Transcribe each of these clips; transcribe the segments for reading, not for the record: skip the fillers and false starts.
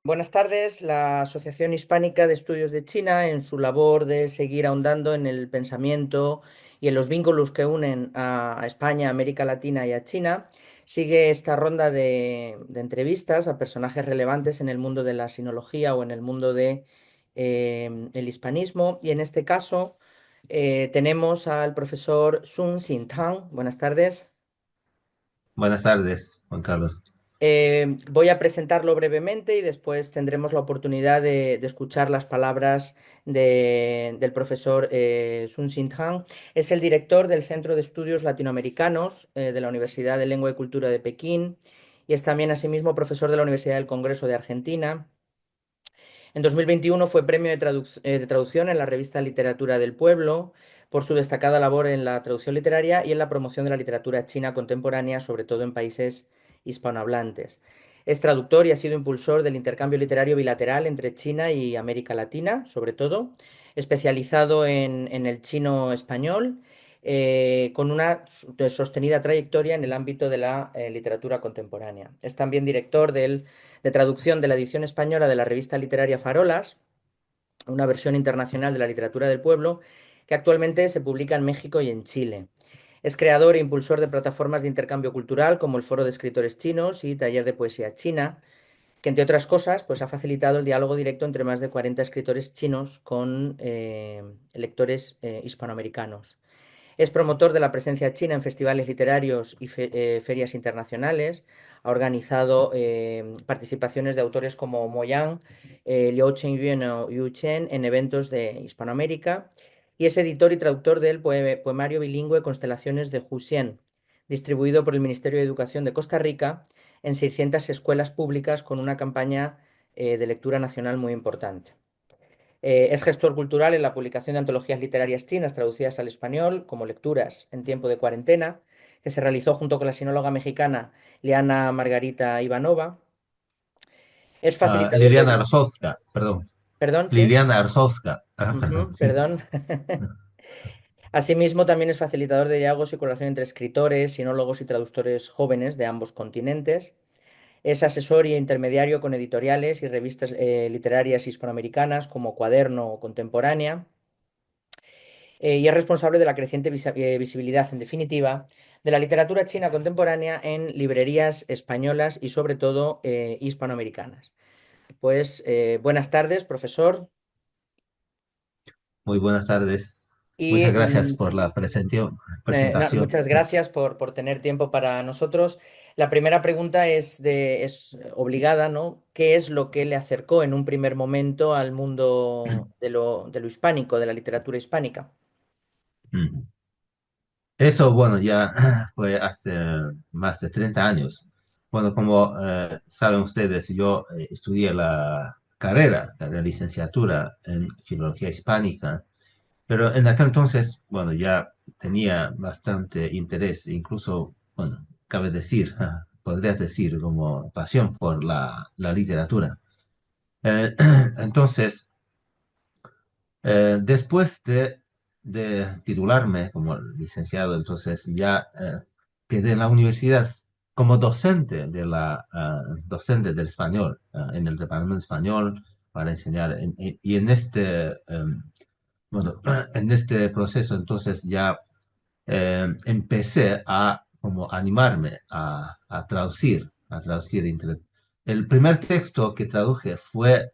Buenas tardes. La Asociación Hispánica de Estudios de China, en su labor de seguir ahondando en el pensamiento y en los vínculos que unen a España, a América Latina y a China, sigue esta ronda de entrevistas a personajes relevantes en el mundo de la sinología o en el mundo el hispanismo. Y en este caso tenemos al profesor Sun Xintang. Buenas tardes. Buenas tardes, Juan Carlos. Voy a presentarlo brevemente y después tendremos la oportunidad de escuchar las palabras del profesor Sun Xintang. Es el director del Centro de Estudios Latinoamericanos de la Universidad de Lengua y Cultura de Pekín y es también asimismo profesor de la Universidad del Congreso de Argentina. En 2021 fue premio de traducción en la revista Literatura del Pueblo por su destacada labor en la traducción literaria y en la promoción de la literatura china contemporánea, sobre todo en países hispanohablantes. Es traductor y ha sido impulsor del intercambio literario bilateral entre China y América Latina, sobre todo, especializado en el chino español, con una sostenida trayectoria en el ámbito de la literatura contemporánea. Es también director de traducción de la edición española de la revista literaria Farolas, una versión internacional de la literatura del pueblo, que actualmente se publica en México y en Chile. Es creador e impulsor de plataformas de intercambio cultural como el Foro de Escritores Chinos y Taller de Poesía China, que entre otras cosas pues, ha facilitado el diálogo directo entre más de 40 escritores chinos con lectores hispanoamericanos. Es promotor de la presencia china en festivales literarios y ferias internacionales. Ha organizado participaciones de autores como Mo Yan, Liu Chengyuan o Yu Chen en eventos de Hispanoamérica. Y es editor y traductor del poemario bilingüe Constelaciones de Huxian, distribuido por el Ministerio de Educación de Costa Rica en 600 escuelas públicas con una campaña de lectura nacional muy importante. Es gestor cultural en la publicación de antologías literarias chinas traducidas al español, como Lecturas en tiempo de cuarentena, que se realizó junto con la sinóloga mexicana Liana Margarita Ivanova. Es facilitador Liliana de... Arzovska, perdón. Perdón, sí. Liliana Arzovska, perdón, Ujú, sí. perdón. Asimismo, también es facilitador de diálogos y colaboración entre escritores, sinólogos y traductores jóvenes de ambos continentes. Es asesor y intermediario con editoriales y revistas literarias hispanoamericanas como Cuaderno o Contemporánea. Y es responsable de la creciente visibilidad, en definitiva, de la literatura china contemporánea en librerías españolas y sobre todo hispanoamericanas. Pues buenas tardes, profesor. Muy buenas tardes. Y Muchas gracias por la presentación. muchas gracias por tener tiempo para nosotros. La primera pregunta es obligada, ¿no? ¿Qué es lo que le acercó en un primer momento al mundo de lo hispánico, de la literatura hispánica? Eso, bueno, ya fue hace más de 30 años. Bueno, como saben ustedes, yo estudié la licenciatura en Filología Hispánica. Pero en aquel entonces, bueno, ya tenía bastante interés, incluso, bueno, cabe decir, podrías decir, como pasión por la literatura. Eh, entonces, después de titularme como licenciado, entonces ya quedé en la universidad como docente docente del español, en el departamento de español para enseñar. Y en bueno, en este proceso entonces ya empecé a como animarme a traducir. El primer texto que traduje fue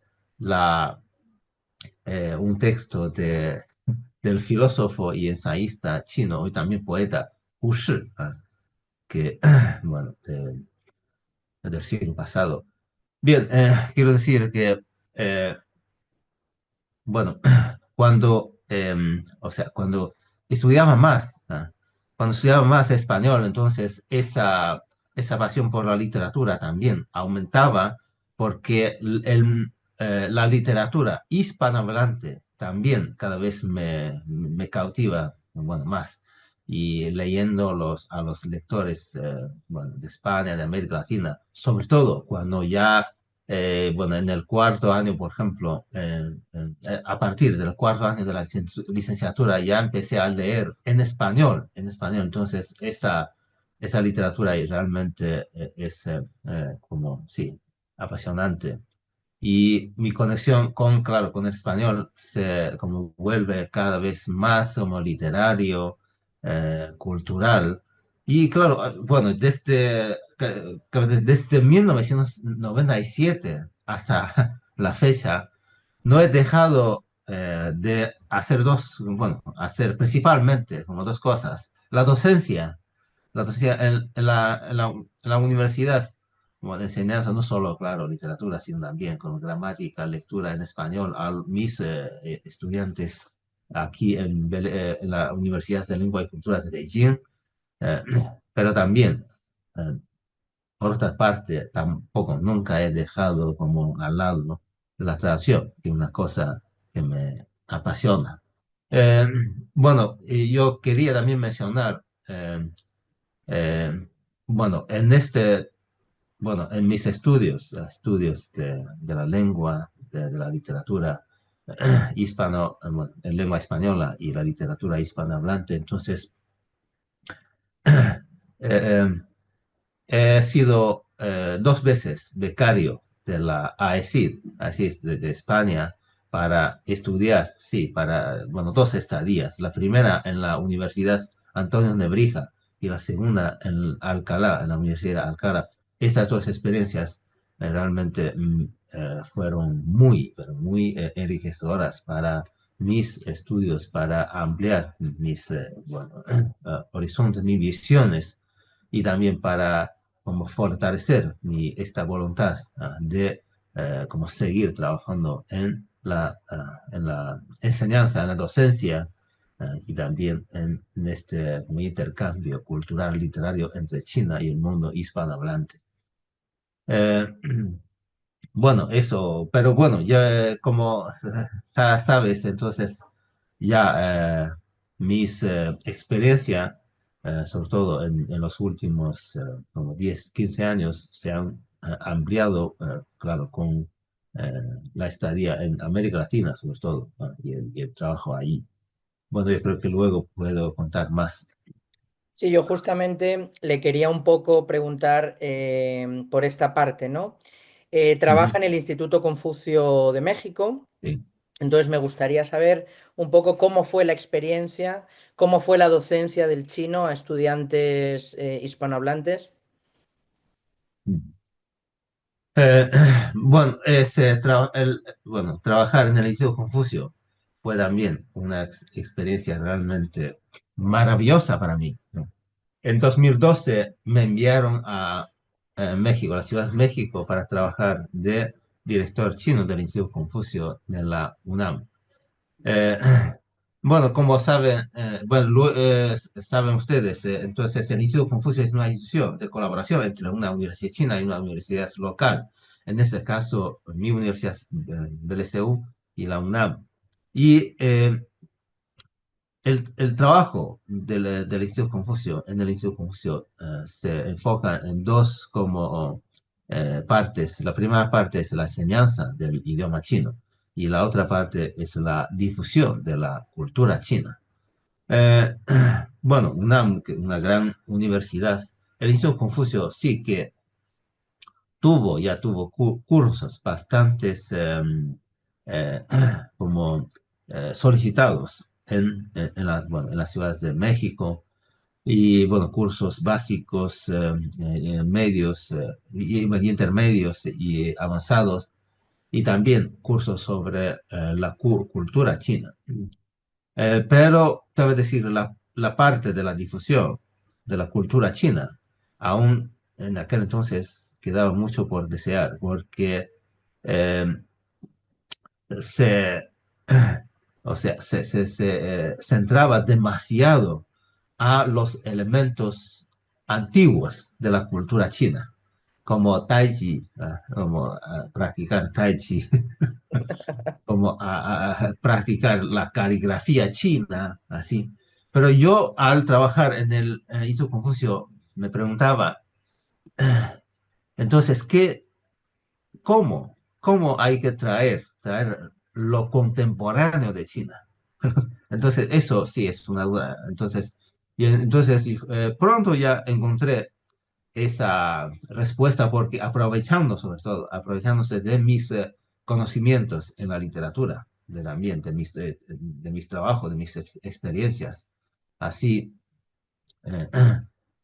un texto del filósofo y ensayista chino y también poeta Hu Shi, que, bueno, del siglo pasado. Bien, quiero decir que, bueno, o sea, cuando estudiaba más español, entonces esa pasión por la literatura también aumentaba porque la literatura hispanohablante también cada vez me cautiva, bueno, más. Y leyendo a los lectores, bueno, de España, de América Latina, sobre todo cuando ya bueno, en el cuarto año, por ejemplo, a partir del cuarto año de la licenciatura ya empecé a leer en español. Entonces, esa literatura ahí realmente es como, sí, apasionante. y mi conexión con, claro, con el español se como vuelve cada vez más como literario, cultural. Y claro, bueno, desde 1997 hasta la fecha, no he dejado de hacer bueno, hacer principalmente como dos cosas. La docencia en la universidad, como de enseñanza, no solo, claro, literatura, sino también con gramática, lectura en español a mis estudiantes aquí en la Universidad de Lengua y Cultura de Beijing, eh, pero también, eh, por otra parte, tampoco, nunca he dejado como al lado la traducción, que es una cosa que me apasiona. Eh, bueno, y yo quería también mencionar, eh, bueno, bueno, en mis estudios de la lengua, de la literatura bueno, en lengua española y la literatura hispanohablante, entonces eh, he sido dos veces becario de la AECID, así es, de España, para estudiar, sí, bueno, dos estadías. La primera en la Universidad Antonio Nebrija y la segunda en Alcalá, en la Universidad de Alcalá. Estas dos experiencias realmente fueron muy, pero muy enriquecedoras para mis estudios, para ampliar mis bueno, horizontes, mis visiones y también para como fortalecer esta voluntad de como seguir trabajando en la enseñanza, en la docencia y también en este como intercambio cultural literario entre China y el mundo hispanohablante. Eh, bueno, eso, pero bueno, ya como sabes, entonces ya mis experiencias, sobre todo en los últimos como 10 15 años, se han ampliado, claro, con eh, la estadía en América Latina, sobre todo, y el trabajo ahí. Bueno, yo creo que luego puedo contar más. Sí, yo justamente le quería un poco preguntar por esta parte, ¿no? Trabaja Ujú, en el Instituto Confucio de México, sí. entonces me gustaría saber un poco cómo fue la experiencia, cómo fue la docencia del chino a estudiantes hispanohablantes. Eh, bueno, bueno, trabajar en el Instituto Confucio fue también una experiencia realmente maravillosa para mí, ¿no? En 2012 me enviaron a México, a la Ciudad de México, para trabajar de director chino del Instituto Confucio de la UNAM. Eh, bueno, como saben, saben ustedes, entonces el Instituto Confucio es una institución de colaboración entre una universidad china y una universidad local. En este caso, mi universidad, BLCU y la UNAM. Y el trabajo del Instituto Confucio, en el Instituto Confucio, se enfoca en dos como partes. La primera parte es la enseñanza del idioma chino y la otra parte es la difusión de la cultura china. Eh, bueno, una gran universidad. El Instituto Confucio sí que ya tuvo cursos bastantes eh, como solicitados bueno, en las ciudades de México y bueno, cursos básicos, medios y intermedios y avanzados y también cursos sobre la cultura china. Pero, cabe decir, la parte de la difusión de la cultura china, aún en aquel entonces quedaba mucho por desear, porque eh, se, o sea, se centraba demasiado a los elementos antiguos de la cultura china, como Tai Chi, como practicar Tai Chi, como a practicar la caligrafía china, así. Pero yo al trabajar en el Instituto Confucio me preguntaba, entonces, ¿cómo hay que traer lo contemporáneo de China? Entonces, eso sí es una duda. Entonces pronto ya encontré esa respuesta porque aprovechando sobre todo, aprovechándose de mis conocimientos en la literatura, también de mis trabajos, de mis experiencias. Así,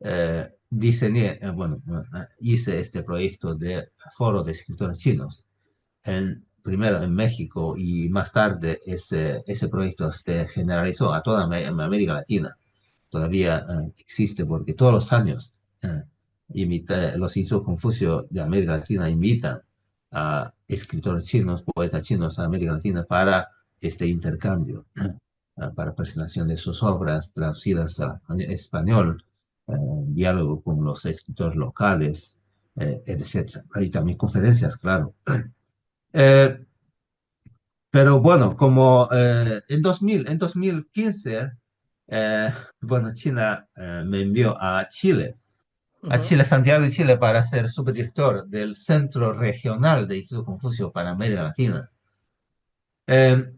eh, diseñé, hice este proyecto de foro de escritores chinos, primero en México y más tarde ese proyecto se generalizó a toda América Latina. Todavía existe porque todos los años los Institutos Confucio de América Latina invitan a escritores chinos, poetas chinos a América Latina para este intercambio, para presentación de sus obras traducidas a español, diálogo con los escritores locales, etc. Hay también conferencias, claro. Eh, pero bueno, como en 2015, eh, bueno, China me envió a Ujú, Chile, Santiago de Chile, para ser subdirector del Centro Regional de Instituto Confucio para América Latina. Eh,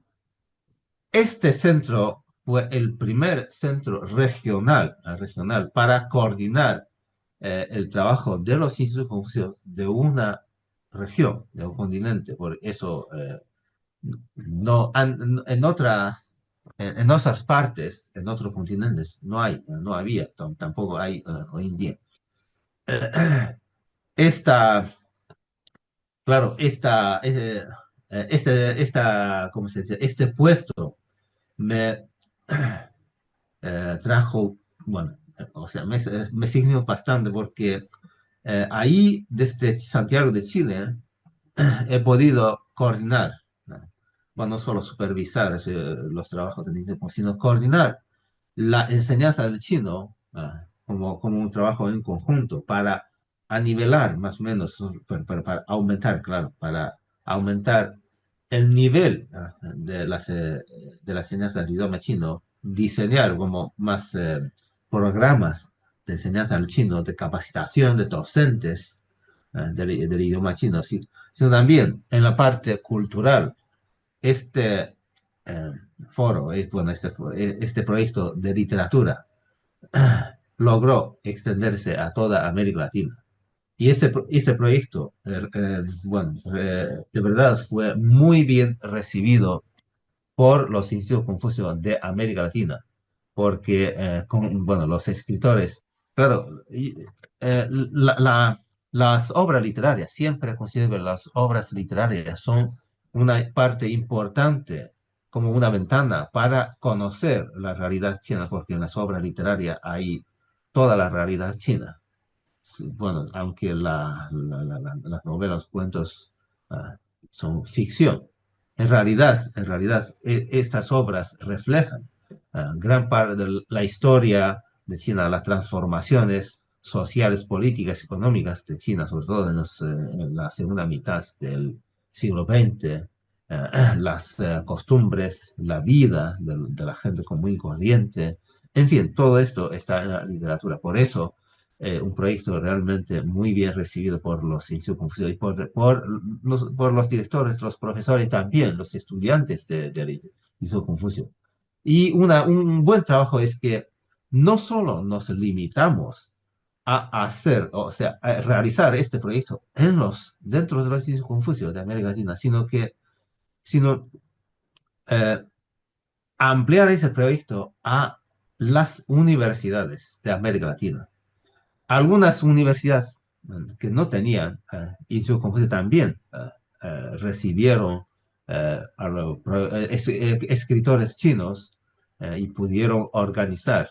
este centro fue el primer centro regional para coordinar el trabajo de los institutos Confucios de una región, de un continente. Por eso, no, en otras partes, en otros continentes, no había, tampoco hay hoy en día. Esta, claro, ¿cómo se dice? Este puesto me trajo, bueno, o sea, me significó bastante porque ahí, desde Santiago de Chile, he podido coordinar, ¿no? Bueno, no solo supervisar los trabajos del Instituto, sino coordinar la enseñanza del chino como un trabajo en conjunto para anivelar más o menos, para aumentar, claro, para aumentar el nivel de la enseñanza del idioma chino, diseñar como más programas de enseñanza del chino, de capacitación de docentes del idioma chino, sino también en la parte cultural. Este eh, foro, bueno, este proyecto de literatura logró extenderse a toda América Latina. Y ese proyecto, de verdad fue muy bien recibido por los institutos Confucio de América Latina, porque bueno, los escritores, claro, las obras literarias, siempre considero que las obras literarias son una parte importante, como una ventana para conocer la realidad china, porque en las obras literarias hay toda la realidad china. Sí, bueno, aunque las novelas, cuentos son ficción, en realidad, estas obras reflejan gran parte de la historia de China, las transformaciones sociales, políticas, económicas de China, sobre todo en la segunda mitad del siglo XX, las costumbres, la vida de la gente común y corriente. En fin, todo esto está en la literatura. Por eso, un proyecto realmente muy bien recibido por los institutos Confucio y por los directores, los profesores también, los estudiantes del Instituto Confucio. Y un buen trabajo es que no solo nos limitamos a hacer, o sea, a realizar este proyecto dentro de los institutos Confucio de América Latina, sino eh, ampliar ese proyecto a las universidades de América Latina. Algunas universidades que no tenían instituto Confucio también recibieron escritores chinos y pudieron organizar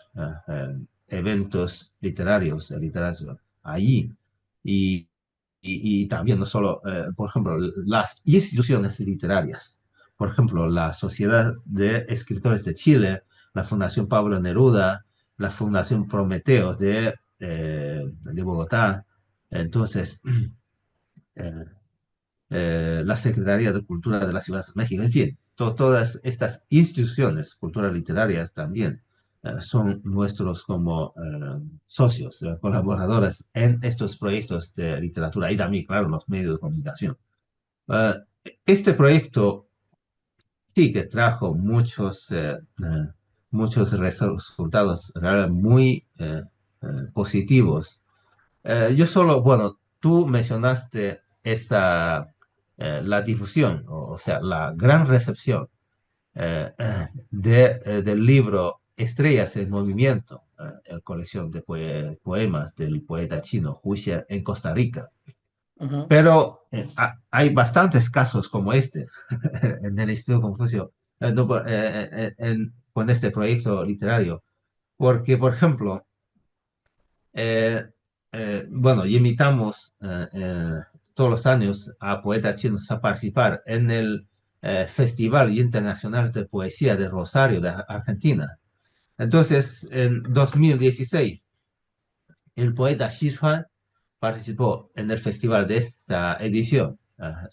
eventos literarios allí. Y, y también no solo, por ejemplo, las instituciones literarias, por ejemplo, la Sociedad de Escritores de Chile, la Fundación Pablo Neruda, la Fundación Prometeos de Bogotá. Entonces, eh, la Secretaría de Cultura de la Ciudad de México, en fin, todas estas instituciones culturales literarias también son nuestros como socios, colaboradores en estos proyectos de literatura y también, claro, los medios de comunicación. Eh, este proyecto sí que trajo muchos resultados muy positivos. Yo solo, bueno, tú mencionaste la difusión, o sea, la gran recepción del libro Estrellas en Movimiento, colección de poemas del poeta chino Hu Xie en Costa Rica. Ujú, Pero hay bastantes casos como este en el Instituto Confucio no, con este proyecto literario, porque, por ejemplo, eh, bueno, y invitamos todos los años a poetas chinos a participar en el Festival Internacional de Poesía de Rosario de Argentina. Entonces, en 2016, el poeta Xi Shuan participó en el festival de esta edición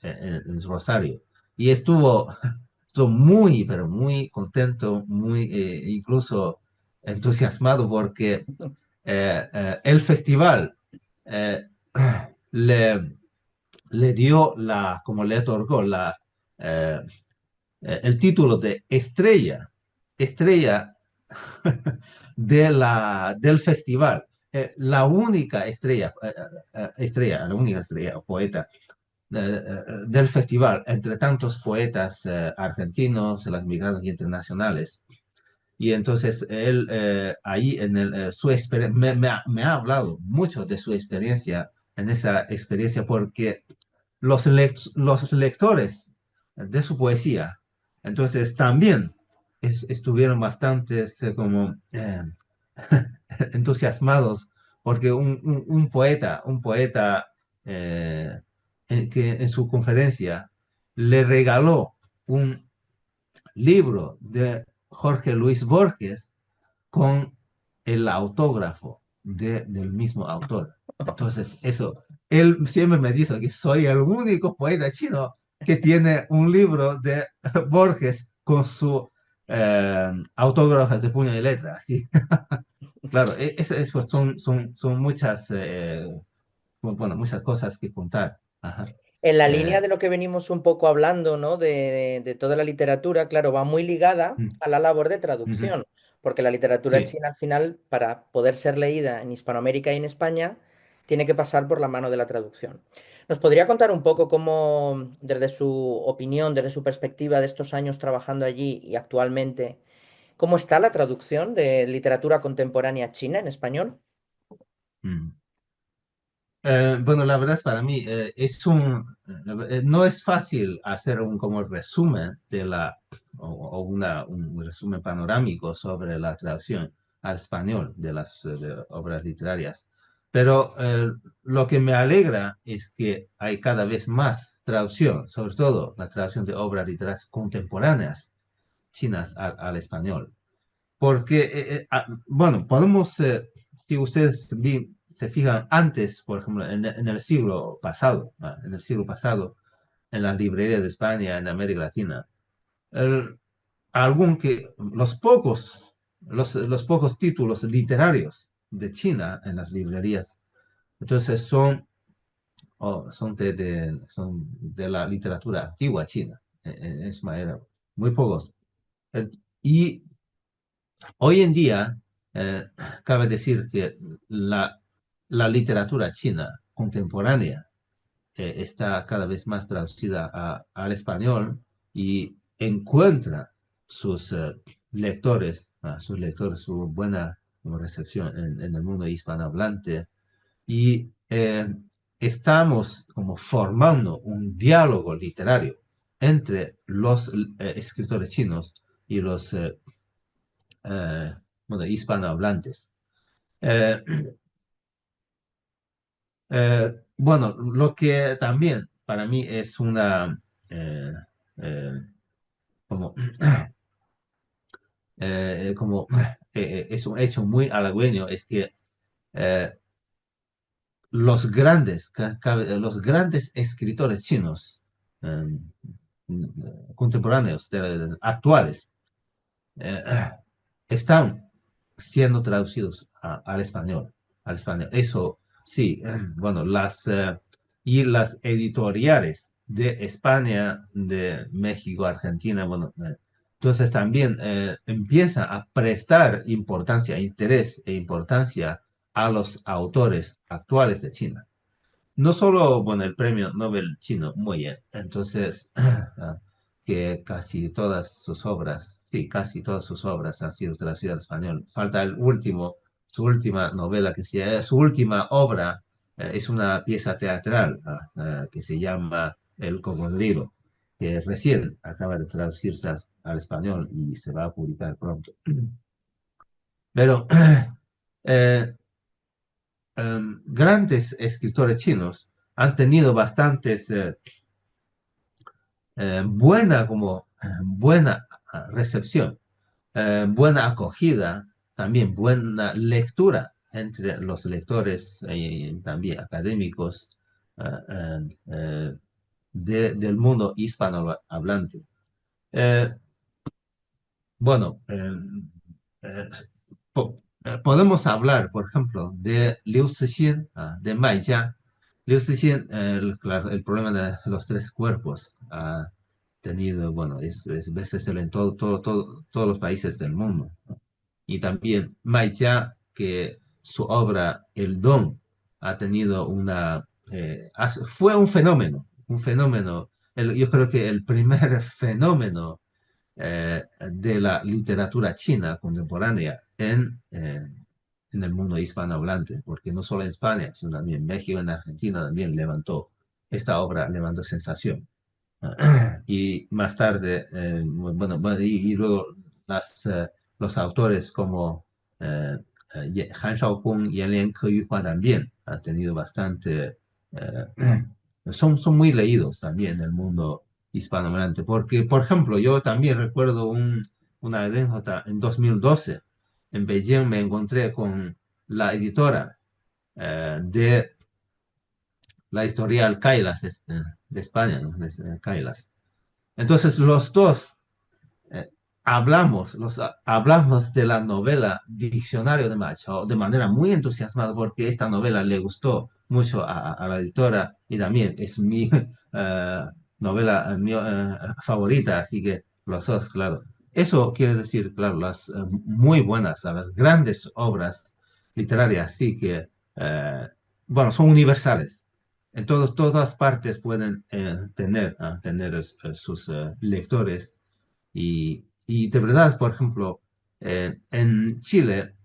en Rosario y estuvo muy, pero muy contento, muy incluso entusiasmado porque el festival eh, le, le dio como le otorgó eh, el título de estrella del festival. La única la única estrella, poeta del festival, entre tantos poetas argentinos, las migrantes internacionales. Y entonces él ahí en me ha hablado mucho de su experiencia, en esa experiencia, porque los lectores de su poesía, entonces también estuvieron bastante como entusiasmados, porque un poeta que en su conferencia le regaló un libro de Jorge Luis Borges con el autógrafo del mismo autor. Entonces, eso, él siempre me dice que soy el único poeta chino que tiene un libro de Borges con su autógrafo de puño y letra. Así. Claro, pues, son muchas, bueno, muchas cosas que contar. Ajá. En la línea Eh, de lo que venimos un poco hablando, ¿no? De toda la literatura, claro, va muy ligada mm, a la labor de ujú, traducción, porque la literatura sí. china al final, para poder ser leída en Hispanoamérica y en España, tiene que pasar por la mano de la traducción. ¿Nos podría contar un poco cómo, desde su opinión, desde su perspectiva de estos años trabajando allí y actualmente, cómo está la traducción de literatura contemporánea china en español? Mm. Bueno, la verdad es para mí no es fácil hacer un como resumen o un resumen panorámico sobre la traducción al español de las de obras literarias. Pero lo que me alegra es que hay cada vez más traducción, sobre todo la traducción de obras literarias contemporáneas chinas al español. Porque, bueno, podemos, si ustedes se fijan antes, por ejemplo, en el siglo pasado, en el siglo pasado, en las librerías de España, en América Latina, el- los pocos títulos literarios de China en las librerías, entonces son de la literatura antigua china, en esa manera, muy pocos. Y hoy en día, eh, cabe decir que la, la literatura china contemporánea está cada vez más traducida al español y encuentra sus lectores, su buena como recepción en el mundo hispanohablante y estamos como formando un diálogo literario entre los escritores chinos y los eh, bueno, hispanohablantes. Eh, bueno, lo que también para mí es eh, eh, como, como es un hecho muy halagüeño, es que eh, los grandes escritores chinos eh, contemporáneos, actuales, eh, están siendo traducidos al español, al español. Eso sí, bueno, y las editoriales de España, de México, Argentina, bueno, entonces también empieza a prestar interés e importancia a los autores actuales de China. no solo, bueno, el premio Nobel chino, muy bien. Entonces, que casi todas sus obras, sí, casi todas sus obras han sido traducidas al español. Falta el último, su última novela, su última obra es una pieza teatral que se llama El Cocodrilo, que recién acaba de traducirse al español y se va a publicar pronto. Pero eh, grandes escritores chinos han tenido bastantes buena recepción, buena acogida, también buena lectura entre los lectores y también académicos eh, del mundo hispanohablante. Eh, bueno, eh, podemos hablar, por ejemplo, de Liu Cixin, de Mai Jia. Liu Cixin, claro, el problema de los tres cuerpos ha tenido, bueno, es bestseller en todos los países del mundo. Y también Mai Jia, que su obra El Don ha tenido fue un fenómeno, yo creo que el primer fenómeno de la literatura china contemporánea en el mundo hispanohablante, porque no solo en España, sino también en México, en Argentina también esta obra levantó sensación. Y más tarde, bueno, y luego los autores como Han Shaokong y Yan Keyuhua también han tenido eh, son muy leídos también en el mundo hispanohablante, porque, por ejemplo, yo también recuerdo una anécdota en 2012, en Beijing me encontré con la editora de la editorial Kailas de España, ¿no? Kailas. Entonces los dos eh, hablamos de la novela Diccionario de Macho de manera muy entusiasmada porque esta novela le gustó mucho a la editora y también es mi novela favorita, así que los dos, claro. Eso quiere decir, claro, las muy buenas, las grandes obras literarias, sí que, bueno, son universales. En todas partes pueden tener sus lectores y de verdad, por ejemplo, en Chile,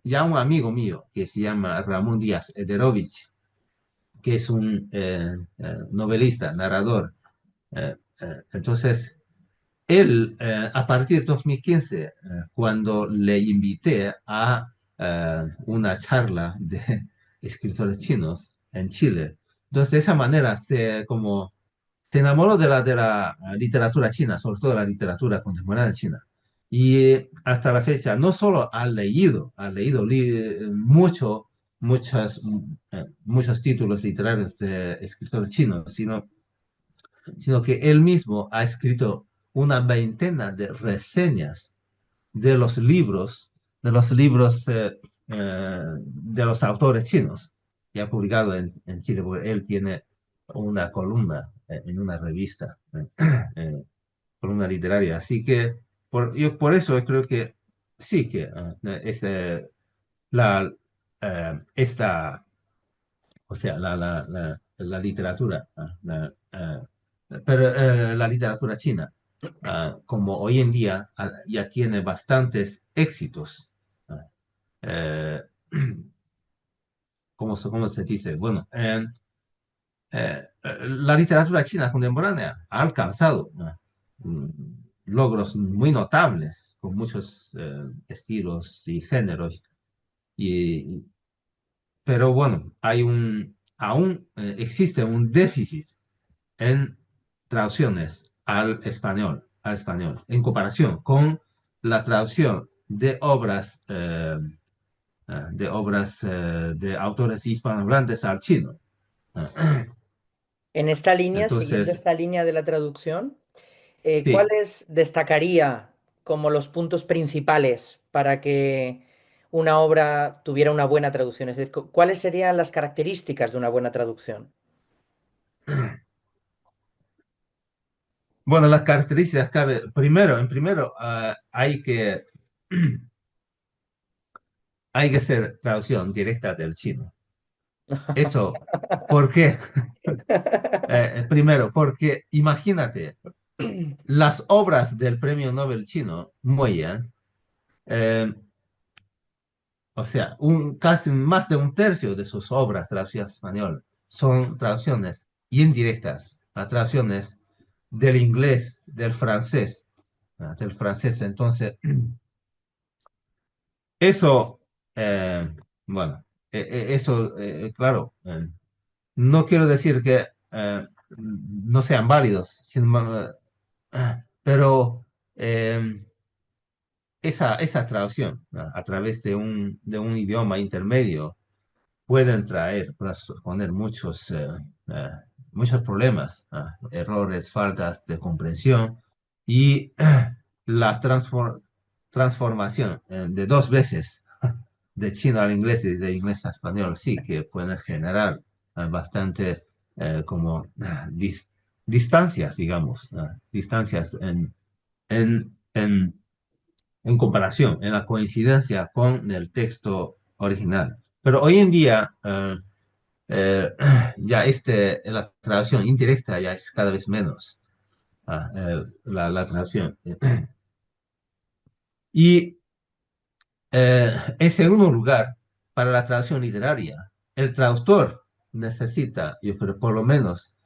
ya un amigo mío que se llama Ramón Díaz Ederovich, que es un novelista, narrador, entonces él, a partir de 2015, cuando le invité a una charla de escritores chinos en Chile, entonces de esa manera se enamoró de la literatura china, sobre todo la literatura contemporánea china. Y hasta la fecha no solo ha leído muchos títulos literarios de escritores chinos, sino que él mismo ha escrito una veintena de reseñas de de los autores chinos que ha publicado en Chile, porque él tiene una columna en una revista, columna literaria. Así que yo por eso creo que sí que la, esta, o sea, la literatura, pero la literatura china, como hoy en día ya tiene bastantes éxitos. ah, eh, ¿cómo se dice? Bueno, la literatura china contemporánea ha alcanzado mm, logros muy notables con muchos estilos y géneros, y, pero bueno, aún existe un déficit en traducciones al español, en comparación con la traducción de autores hispanohablantes al chino. En esta línea, siguiendo Entonces, esta línea de la traducción, sí. ¿cuáles destacaría como los puntos principales para que una obra tuviera una buena traducción? Es decir, ¿cuáles serían las características de una buena traducción? Bueno, las características primero, hay que hacer traducción directa del chino. Eso, ¿por qué? Primero, porque imagínate, las obras del premio Nobel chino, Moyan, eh, o sea, casi más de un tercio de sus obras traducidas al español son traducciones indirectas, traducciones del inglés, del francés, del francés. Entonces, eso, eh, bueno, eso, claro, no quiero decir que no sean válidos, pero eh, esa traducción a través de un idioma intermedio pueden traer, pueden poner eh, muchos problemas, errores, faltas de comprensión y la transformación de dos veces de chino al inglés y de inglés a español sí que pueden generar bastante como distancias, digamos, distancias en, en, en comparación, en la coincidencia con el texto original. Pero hoy en día eh, ya la traducción indirecta ya es cada vez menos la traducción. Y en segundo lugar, para la traducción literaria, el traductor necesita, yo creo, por lo menos,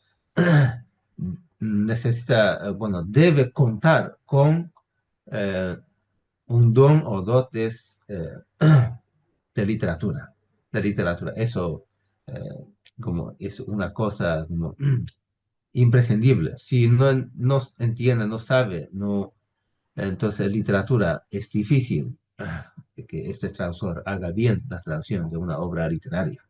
necesita, bueno, debe contar con eh, un don o dotes de literatura, de literatura. Eso como es una cosa como imprescindible. Si no entiende, no sabe, no, entonces literatura es difícil que este traductor haga bien la traducción de una obra literaria,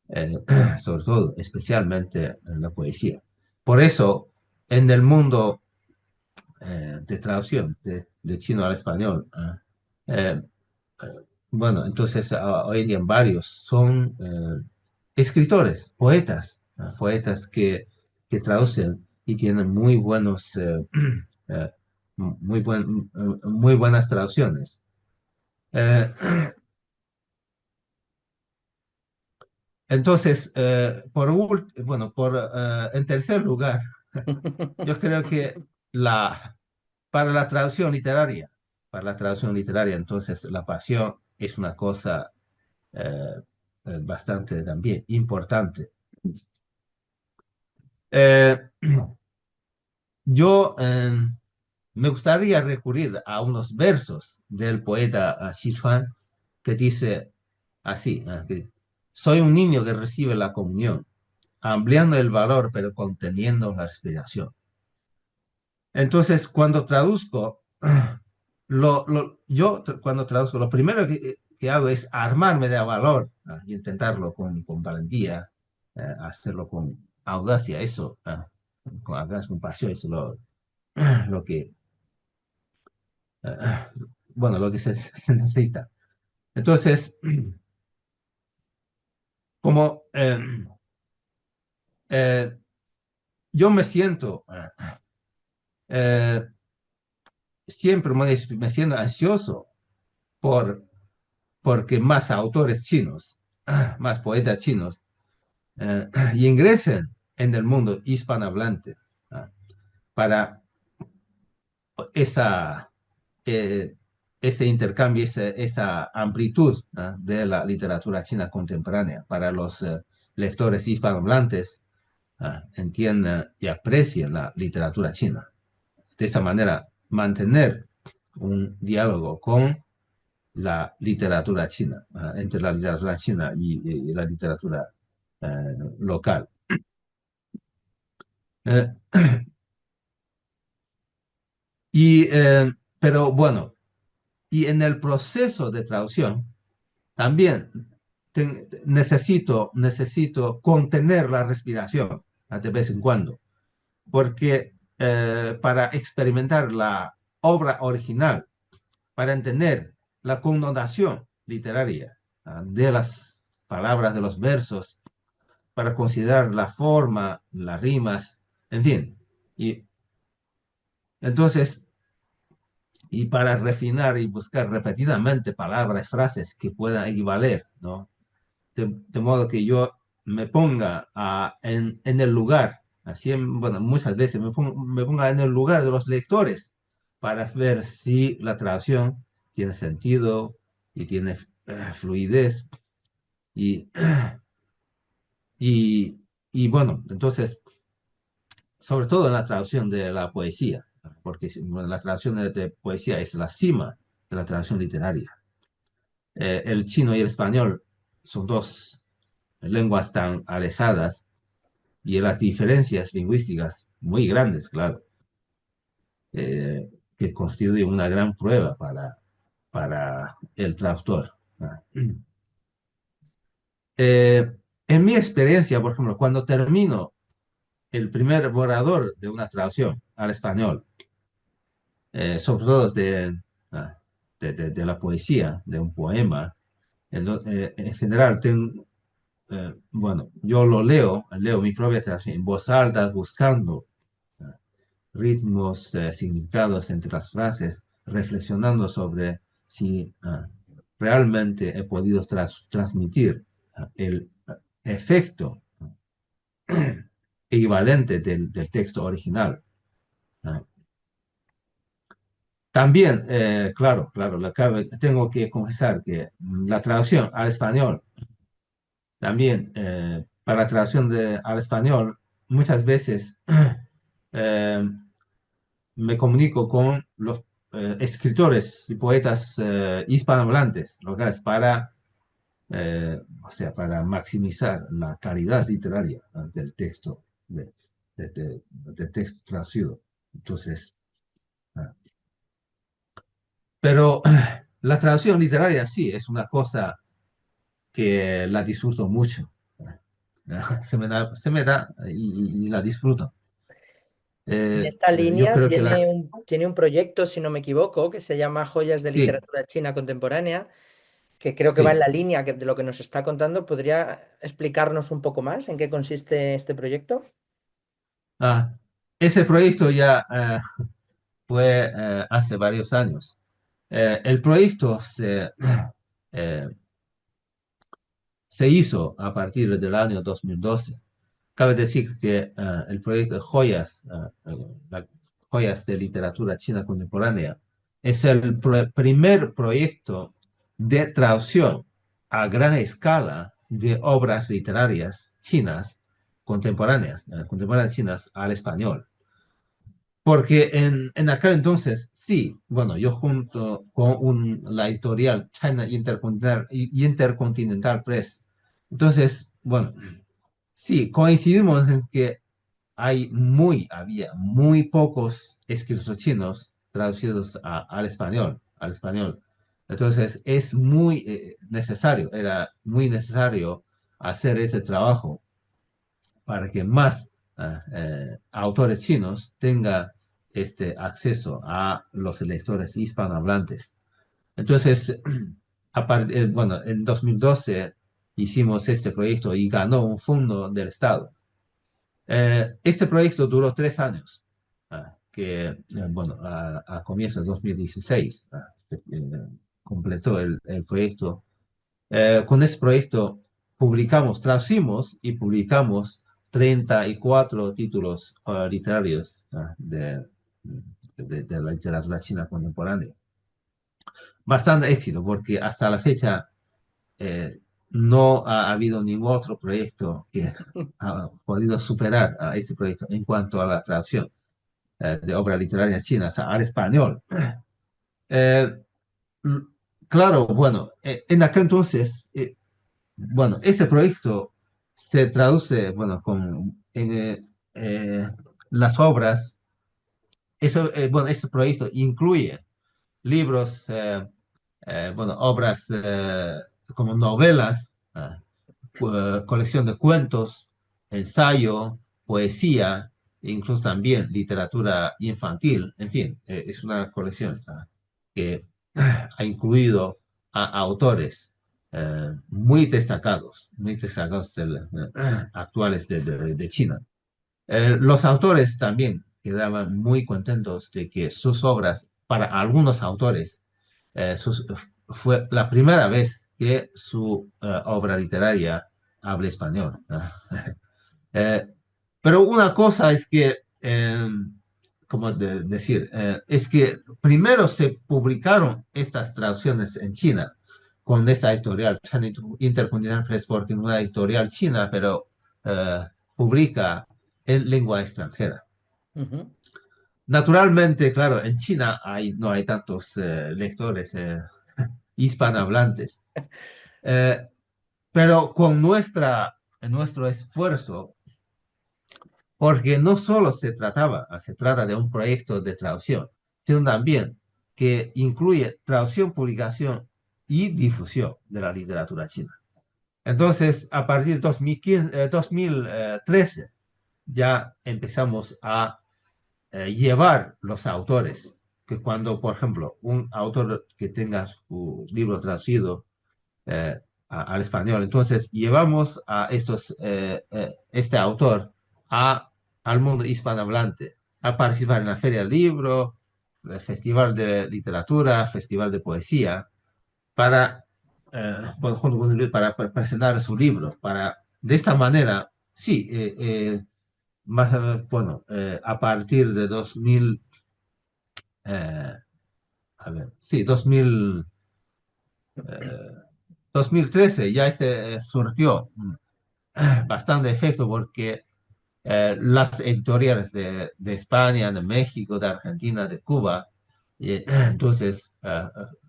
eh, sobre todo, especialmente en la poesía. Por eso, en el mundo de traducción de chino al español, eh, eh, bueno, entonces hoy en día varios son escritores, poetas, poetas que traducen y tienen muy buenos, eh, muy buenas traducciones. Eh, entonces, bueno, en tercer lugar, yo creo que para la traducción literaria, entonces la pasión es una cosa eh, bastante también importante. Eh, yo me gustaría recurrir a unos versos del poeta Xi Chuan que dice así, que soy un niño que recibe la comunión, ampliando el valor pero conteniendo la respiración. Entonces, cuando traduzco, cuando traduzco, lo primero que hago es armarme de valor, y intentarlo con valentía, hacerlo con audacia, eso, con pasión, eso lo que, eh, bueno, lo que se necesita. Entonces, como eh, yo me siento eh, siempre me siento ansioso por porque más autores chinos, más poetas chinos, ingresen en el mundo hispanohablante para esa, eh, ese intercambio, esa amplitud de la literatura china contemporánea, para los lectores hispanohablantes entiendan y aprecien la literatura china. De esta manera, mantener un diálogo con la literatura china, entre la literatura china y la literatura local. Eh, pero bueno, y en el proceso de traducción también necesito contener la respiración de vez en cuando, porque para experimentar la obra original, para entender la connotación literaria de las palabras, de los versos, para considerar la forma, las rimas, en fin. Y entonces, y para refinar y buscar repetidamente palabras, frases que puedan equivaler, ¿no? De modo que yo me ponga en el lugar, así, bueno, muchas veces me ponga en el lugar de los lectores para ver si la traducción tiene sentido y tiene fluidez y, y, y bueno, entonces, sobre todo en la traducción de la poesía, porque bueno, la traducción de poesía es la cima de la traducción literaria. El chino y el español son dos lenguas tan alejadas y las diferencias lingüísticas muy grandes, claro, eh, que constituyen una gran prueba para el traductor. Ah. En mi experiencia, por ejemplo, cuando termino el primer borrador de una traducción al español, sobre todo ah, de la poesía, de un poema, en general, bueno, yo lo leo mi propia traducción en voz alta, buscando ah, ritmos, significados entre las frases, reflexionando sobre si realmente he podido transmitir el efecto equivalente del texto original. Ah. También, claro, tengo que confesar que la traducción al español, también para la traducción al español, muchas veces eh, me comunico con los escritores y poetas hispanohablantes locales o sea, para maximizar la calidad literaria del texto, del texto traducido. Entonces, ah, pero la traducción literaria sí es una cosa que la disfruto mucho. Se me da y la disfruto. En esta Yo línea creo que tiene un proyecto, si no me equivoco, que se llama Joyas de sí, Literatura China Contemporánea, que creo que va en sí. la línea de lo que nos está contando. ¿Podría explicarnos un poco más en qué consiste este proyecto? Ah, ese proyecto ya fue hace varios años. El proyecto eh, se hizo a partir del año 2012. Cabe decir que el proyecto de Joyas de Literatura China Contemporánea, es el primer proyecto de traducción a gran escala de obras literarias chinas contemporáneas chinas al español. Porque en aquel entonces, sí, bueno, yo junto con la editorial China Intercontinental Press, entonces, bueno, sí, coincidimos en que había muy pocos escritos chinos traducidos al español. Entonces, es muy era muy necesario hacer ese trabajo para que más autores chinos tengan este acceso a los lectores hispanohablantes. Entonces, bueno, en 2012 hicimos este proyecto y ganó un fondo del Estado. Este proyecto duró 3 años, bueno, a comienzos de 2016 completó el proyecto. Con este proyecto traducimos y publicamos 34 títulos literarios de la literatura china contemporánea. Bastante éxito porque hasta la fecha eh, no ha habido ningún otro proyecto que ha podido superar a este proyecto en cuanto a la traducción de obras literarias chinas al español. Eh, mm, claro, bueno, en aquel entonces, bueno, este proyecto se traduce, bueno, las obras. Bueno, este proyecto incluye libros, bueno, obras como novelas, colección de cuentos, ensayo, poesía, e incluso también literatura infantil, en fin, es una colección que ha incluido a autores muy destacados actuales de China. Los autores también quedaban muy contentos de que sus obras, para algunos autores, fue la primera vez que su obra literaria hable español. Eh, pero una cosa es que, como decir, es que primero se publicaron estas traducciones en China con esta editorial, China Intercontinental Press, porque es una editorial china, pero publica en lengua extranjera. Ujú. Naturalmente, claro, en China no hay tantos lectores hispanohablantes, eh, pero con nuestro esfuerzo, porque no solo se trata de un proyecto de traducción, sino también que incluye traducción, publicación y difusión de la literatura china. Entonces, a partir de 2015, 2013, ya empezamos a llevar los autores, que cuando, por ejemplo, un autor que tenga su libro traducido al español, entonces llevamos a este autor a, al mundo hispanohablante a participar en la Feria del Libro, el Festival de Literatura, Festival de Poesía, para, bueno, junto con para presentar su libro, de esta manera, sí, más, bueno, a partir de 2000, eh, a ver, sí, 2013 ya se surgió bastante efecto porque las editoriales de España, de México, de Argentina, de Cuba, entonces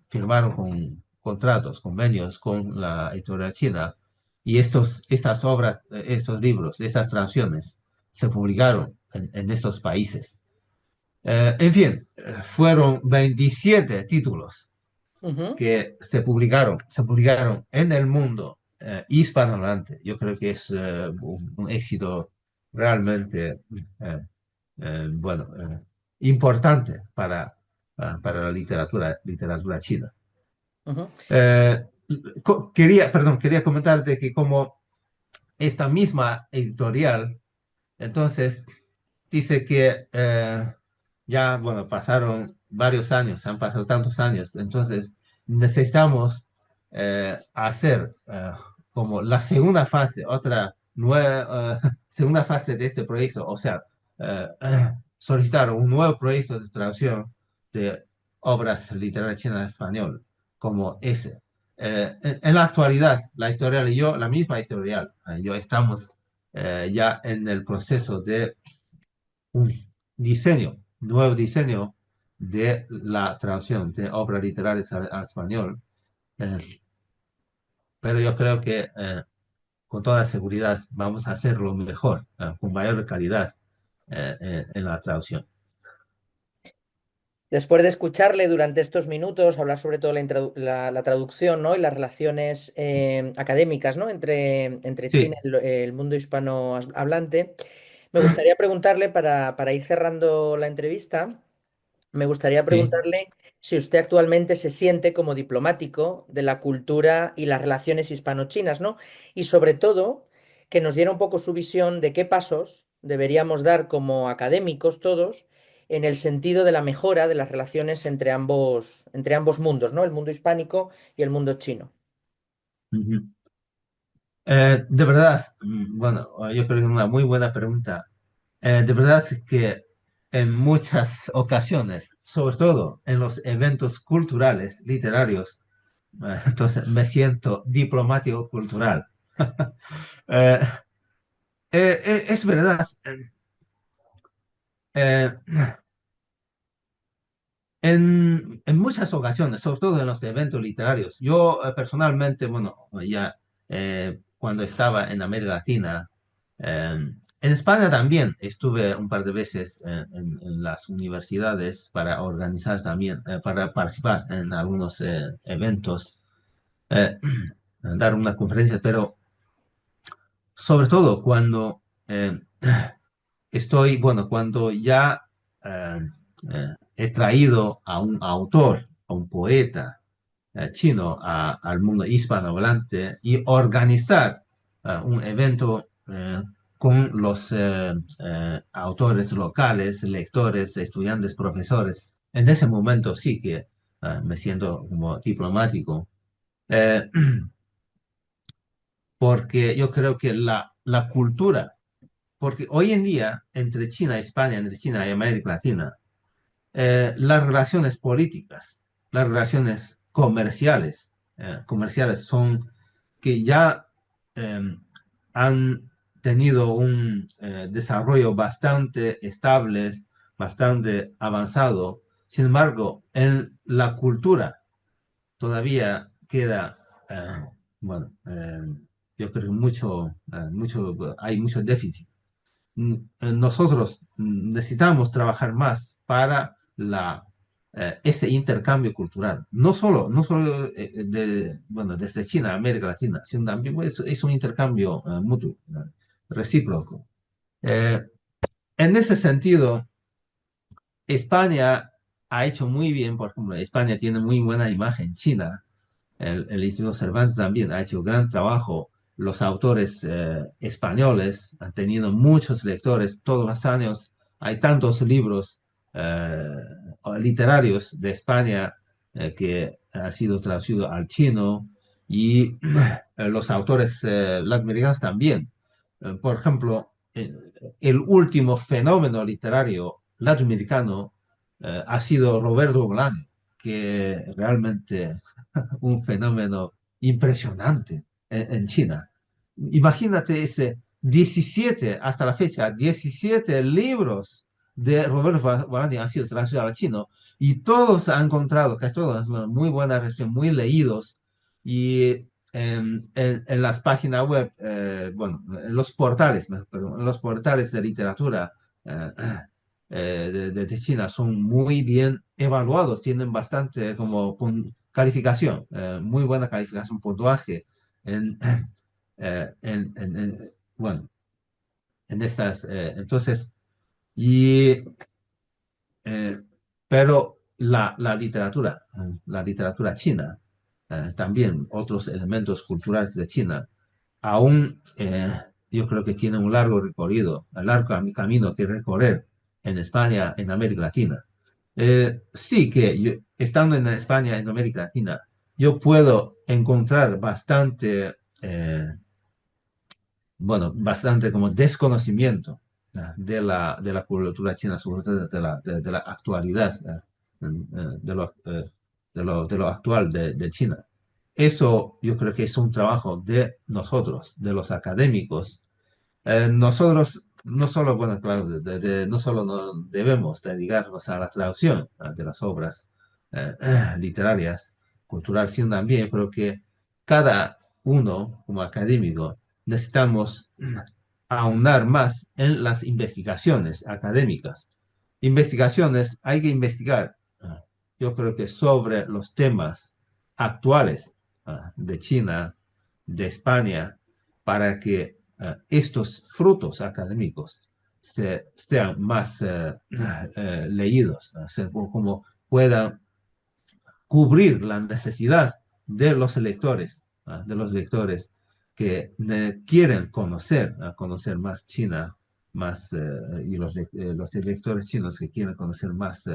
firmaron con contratos, convenios con la editorial china y estas obras, estos libros, estas traducciones se publicaron en estos países. En fin, fueron 27 títulos Ujú. que se publicaron en el mundo hispanohablante. Yo creo que es un éxito realmente, bueno, importante para la literatura china. Ujú. Eh, quería comentarte que como esta misma editorial, entonces dice que ya, bueno, pasaron varios años, han pasado tantos años, entonces necesitamos hacer como la segunda fase, otra nueva segunda fase de este proyecto, o sea, solicitar un nuevo proyecto de traducción de obras literarias chinas al español, como ese. En la actualidad, la editorial y yo, la misma editorial, yo estamos ya en el proceso de un nuevo diseño de la traducción de obras literarias al español, eh, pero yo creo que con toda seguridad vamos a hacerlo mejor, con mayor calidad en la traducción. Después de escucharle durante estos minutos hablar sobre todo la traducción, ¿no? Y las relaciones académicas, ¿no? Entre China Sí, y el mundo hispanohablante, me gustaría preguntarle, para ir cerrando la entrevista, me gustaría sí. preguntarle si usted actualmente se siente como diplomático de la cultura y las relaciones hispano-chinas, ¿no? Y sobre todo, que nos diera un poco su visión de qué pasos deberíamos dar como académicos todos en el sentido de la mejora de las relaciones entre ambos mundos, ¿no? El mundo hispánico y el mundo chino. Ujú. De verdad, bueno, yo creo que es una muy buena pregunta. De verdad es que en muchas ocasiones, sobre todo en los eventos culturales, literarios, entonces me siento diplomático cultural. Eh, es verdad, eh, en muchas ocasiones, sobre todo en los eventos literarios, yo personalmente, bueno, ya cuando estaba en América Latina, en España también estuve un par de veces en las universidades para organizar también, para participar en algunos eventos, eh, dar una conferencia, pero sobre todo cuando bueno, cuando ya he traído a un autor, a un poeta chino al mundo hispanohablante y organizar un evento con los autores locales, lectores, estudiantes, profesores. En ese momento sí que me siento como diplomático. Eh, porque yo creo que la cultura, porque hoy en día entre China y España, entre China y América Latina, las relaciones políticas, las relaciones comerciales son que ya eh, han tenido un desarrollo bastante estable, bastante avanzado. Sin embargo, en la cultura todavía queda, bueno, yo creo que hay mucho déficit. Nosotros necesitamos trabajar más para ese intercambio cultural. No solo bueno, desde China a América Latina, sino también pues, es un intercambio mutuo, recíproco. Eh, en ese sentido, España ha hecho muy bien, por ejemplo, España tiene muy buena imagen en China. El Instituto Cervantes también ha hecho gran trabajo. Los autores españoles han tenido muchos lectores todos los años. Hay tantos libros eh, literarios de España que han sido traducidos al chino y los autores latinoamericanos también. Por ejemplo, el último fenómeno literario latinoamericano ha sido Roberto Bolaño, que realmente un fenómeno impresionante en China. Imagínate ese 17 hasta la fecha, 17 libros de Roberto Bolaño han sido traducidos al chino y todos han encontrado, casi todos, una muy buena reacción, muy leídos y en las páginas web, bueno, en los portales, perdón, en los portales de literatura eh, de China son muy bien evaluados, tienen bastante como calificación, muy buena calificación, puntuaje en, bueno, en estas, entonces, y, eh, pero la literatura china, también otros elementos culturales de China, aún yo creo que tiene un largo recorrido, un largo camino que recorrer en España, en América Latina. Sí que estando en España, en América Latina, yo puedo encontrar bastante, bueno, bastante como desconocimiento de la cultura china, sobre todo de la actualidad, de lo actual de China. Eso yo creo que es un trabajo de nosotros, de los académicos. Nosotros no solo, bueno, claro, no solo no debemos dedicarnos a la traducción de las obras literarias, culturales, sino también yo creo que cada uno como académico necesitamos ahondar más en las investigaciones académicas. Investigaciones, hay que investigar, yo creo que sobre los temas actuales de China, de España, para que estos frutos académicos sean más leídos, como puedan cubrir la necesidad de los lectores que quieren conocer más China, más, y los lectores chinos que quieren conocer más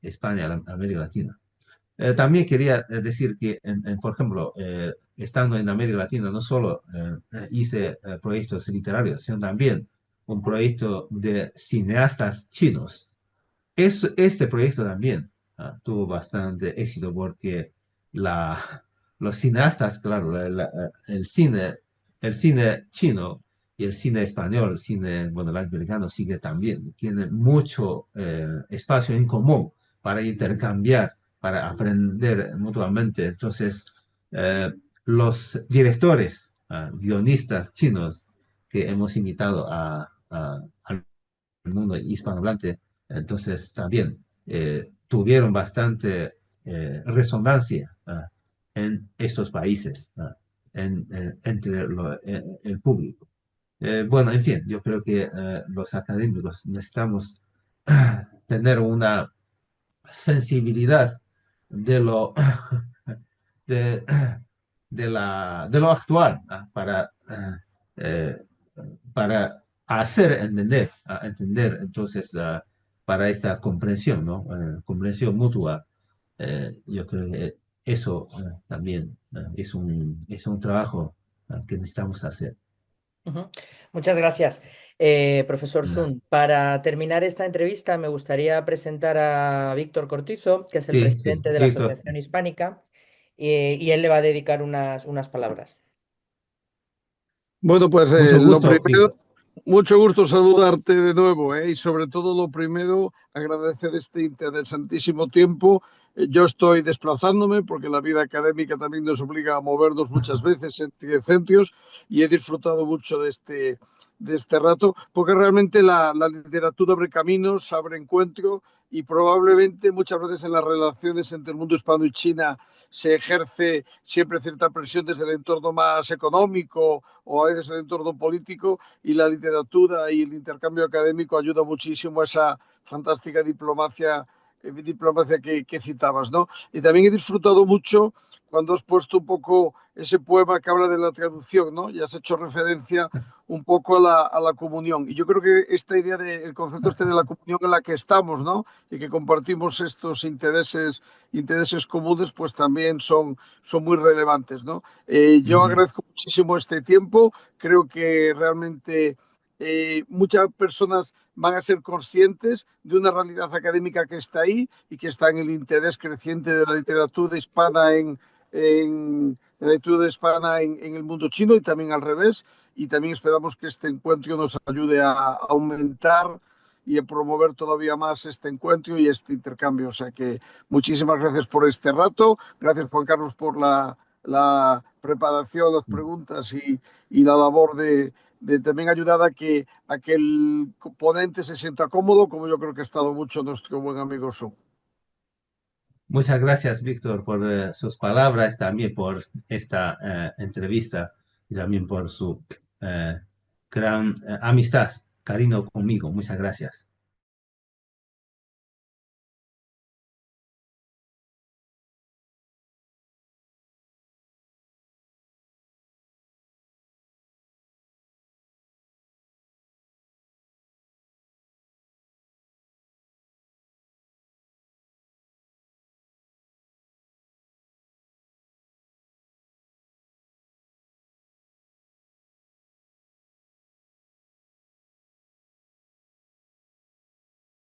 España, América Latina. También quería decir que, por ejemplo, estando en América Latina, no solo hice proyectos literarios, sino también un proyecto de cineastas chinos. Este proyecto también tuvo bastante éxito porque la, los cineastas, claro, el cine chino y el cine español, el cine, bueno, el americano sigue también, tienen mucho espacio en común para intercambiar, para aprender mutuamente. Entonces, los directores, guionistas chinos que hemos invitado al mundo hispanohablante, entonces también tuvieron bastante resonancia en estos países, entre el público. Bueno, en fin, yo creo que los académicos necesitamos tener una sensibilidad de lo, de, de lo actual eh, para hacer entender, entonces para esta comprensión, ¿no? Comprensión mutua. Yo creo que eso también es un trabajo que necesitamos hacer. Ujú. Muchas gracias, profesor Nada. Sun. Para terminar esta entrevista, me gustaría presentar a Víctor Cortizo, que es el Sí, sí, presidente de la Víctor, Asociación Hispánica, y él le va a dedicar unas palabras. Bueno, pues mucho lo gusto, primero, Víctor. mucho gusto saludarte de nuevo, y sobre todo lo primero, agradecer este interesantísimo tiempo. Yo estoy desplazándome porque la vida académica también nos obliga a movernos muchas veces entre centros y he disfrutado mucho de este rato porque realmente la literatura abre caminos, abre encuentro y probablemente muchas veces en las relaciones entre el mundo hispano y China se ejerce siempre cierta presión desde el entorno más económico o a veces el entorno político y la literatura y el intercambio académico ayuda muchísimo a esa fantástica diplomacia que citabas, ¿no? Y también he disfrutado mucho cuando has puesto un poco ese poema que habla de la traducción, ¿no? Y has hecho referencia un poco a la comunión. Y yo creo que esta idea del concepto este de la comunión en la que estamos, ¿no? Y que compartimos estos intereses comunes, pues también son muy relevantes, ¿no? Yo Ujú. agradezco muchísimo este tiempo, creo que realmente muchas personas van a ser conscientes de una realidad académica que está ahí y que está en el interés creciente de la literatura hispana en el mundo chino y también al revés. Y también esperamos que este encuentro nos ayude a aumentar y a promover todavía más este encuentro y este intercambio. O sea que muchísimas gracias por este rato. Gracias, Juan Carlos, por la preparación, las preguntas y la labor de también ayudar a que el ponente se sienta cómodo, como yo creo que ha estado mucho nuestro buen amigo Su. Muchas gracias, Víctor, por sus palabras, también por esta entrevista y también por su eh, gran amistad, cariño conmigo. Muchas gracias.